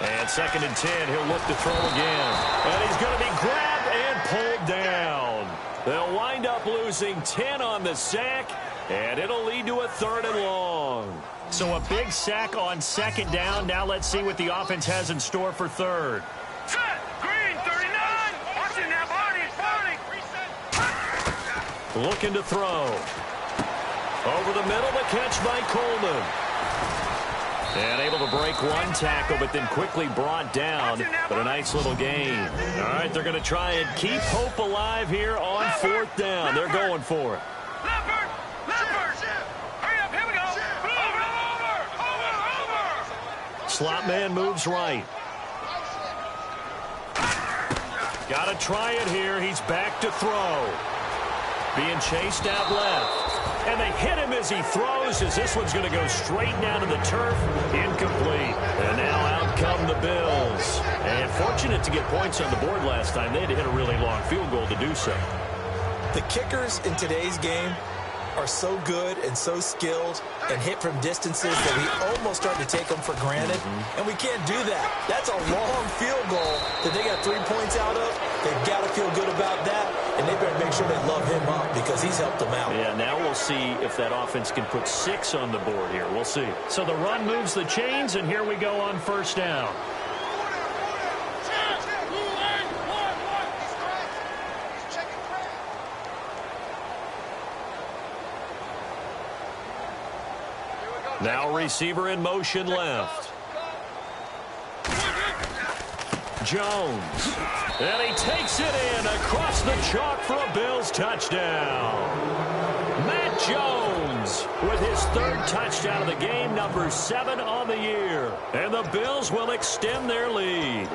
And 2nd and 10, he'll look to throw again. And he's going to be grabbed and pulled down. They'll wind up losing 10 on the sack, and it'll lead to a 3rd and long. So a big sack on 2nd down. Now let's see what the offense has in store for 3rd. Set. Green, 39. Watching that body. Looking to throw. Over the middle, the catch by Coleman. And able to break one tackle, but then quickly brought down. But a nice little gain. All right, they're going to try and keep hope alive here on 4th down. They're going for it. Leopard! Hurry up, here we go! Over! Slot man moves right. Got to try it here. He's back to throw. Being chased out left. And they hit him as he throws, as this one's going to go straight down to the turf. Incomplete. And now out come the Bills. And fortunate to get points on the board last time. They had to hit a really long field goal to do so. The kickers in today's game are so good and so skilled and hit from distances that we almost start to take them for granted. And we can't do that. That's a long field goal that they got 3 points out of. They've got to feel good about that, and they better make sure they love him up because he's helped them out. Yeah, now we'll see if that offense can put 6 on the board here. We'll see. So the run moves the chains, and here we go on 1st down. Now receiver in motion left. Jones. And he takes it in across the chalk for a Bills touchdown. Matt Jones with his 3rd touchdown of the game, number 7 on the year. And the Bills will extend their lead.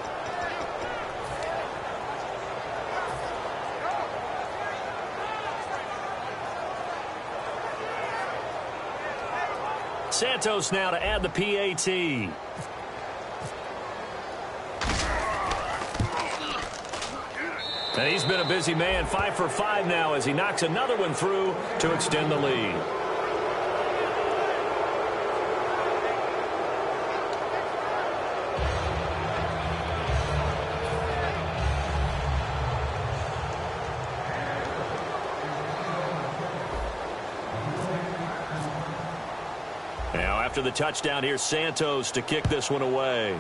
Santos now to add the PAT. And he's been a busy man, 5 for 5 now as he knocks another one through to extend the lead. Now after the touchdown, here's Santos to kick this one away.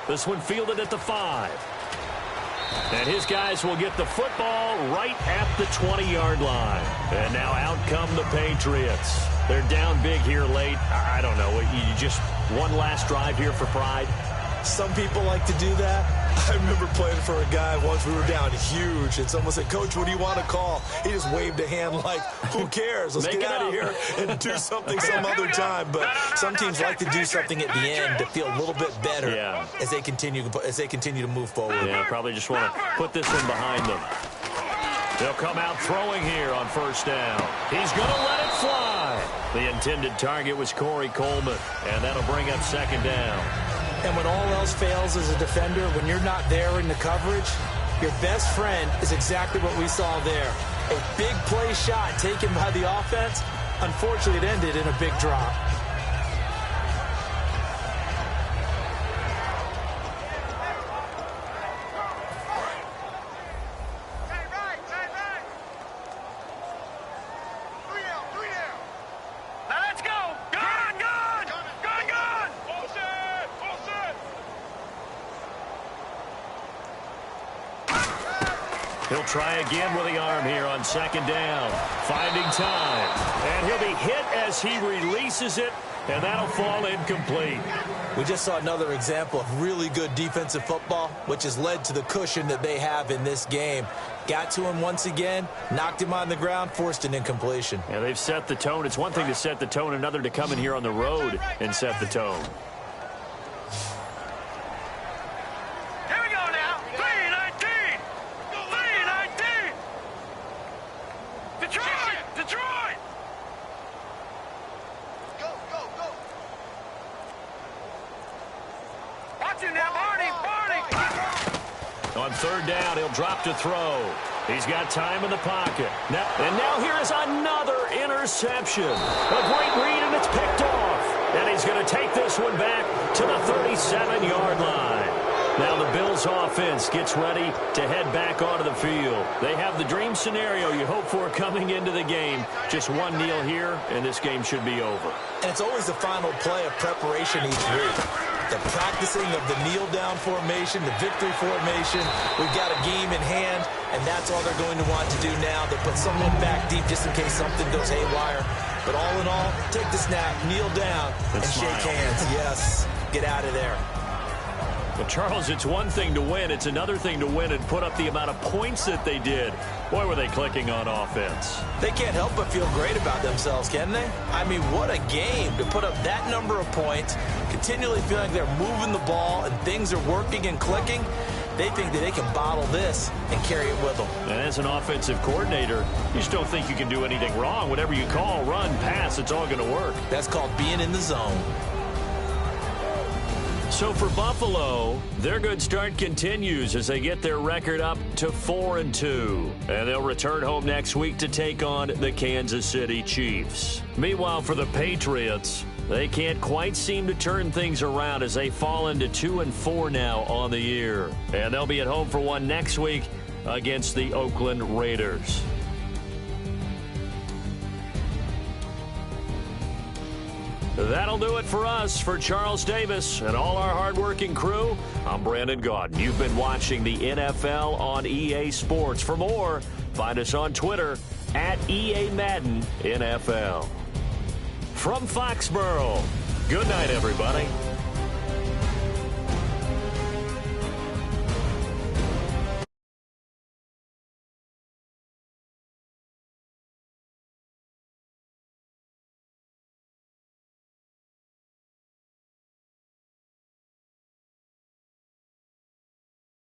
This one fielded at the 5. And his guys will get the football right at the 20-yard line. And now out come the Patriots. They're down big here late. I don't know. You just one last drive here for pride. Some people like to do that. I remember playing for a guy once. We were down huge, and someone said, "Coach, what do you want to call?" He just waved a hand like, "Who cares? Let's get out of here and do something some other time." But some teams like to do something at the end to feel a little bit better as they continue to move forward. Yeah, probably just want to put this one behind them. They'll come out throwing here on 1st down. He's going to let it fly. The intended target was Corey Coleman, and that'll bring up 2nd down. And when all else fails as a defender, when you're not there in the coverage, your best friend is exactly what we saw there. A big play shot taken by the offense. Unfortunately, it ended in a big drop. He'll try again with the arm here on 2nd down. Finding time. And he'll be hit as he releases it, and that'll fall incomplete. We just saw another example of really good defensive football, which has led to the cushion that they have in this game. Got to him once again, knocked him on the ground, forced an incompletion. Yeah, they've set the tone. It's one thing to set the tone, another to come in here on the road and set the tone. On third down, he'll drop to throw. He's got time in the pocket. Now here is another interception. A great read, and it's picked off. And he's going to take this one back to the 37-yard line. Now the Bills offense gets ready to head back onto the field. They have the dream scenario you hope for coming into the game. Just one kneel here, and this game should be over. And it's always the final play of preparation each week. The practicing of the kneel-down formation, the victory formation. We've got a game in hand, and that's all they're going to want to do now. They put someone back deep just in case something goes haywire. But all in all, take the snap, kneel down, and shake hands. Yes, get out of there. Well, Charles, it's one thing to win. It's another thing to win and put up the amount of points that they did. Boy, were they clicking on offense. They can't help but feel great about themselves, can they? I mean, what a game to put up that number of points, continually feeling like they're moving the ball and things are working and clicking. They think that they can bottle this and carry it with them. And as an offensive coordinator, you just don't think you can do anything wrong. Whatever you call, run, pass, it's all going to work. That's called being in the zone. So for Buffalo, their good start continues as they get their record up to 4-2. And they'll return home next week to take on the Kansas City Chiefs. Meanwhile, for the Patriots, they can't quite seem to turn things around as they fall into 2-4 now on the year. And they'll be at home for one next week against the Oakland Raiders. That'll do it for us. For Charles Davis and all our hardworking crew, I'm Brandon Gaudin. You've been watching the NFL on EA Sports. For more, find us on Twitter at EA Madden NFL. From Foxborough, good night, everybody.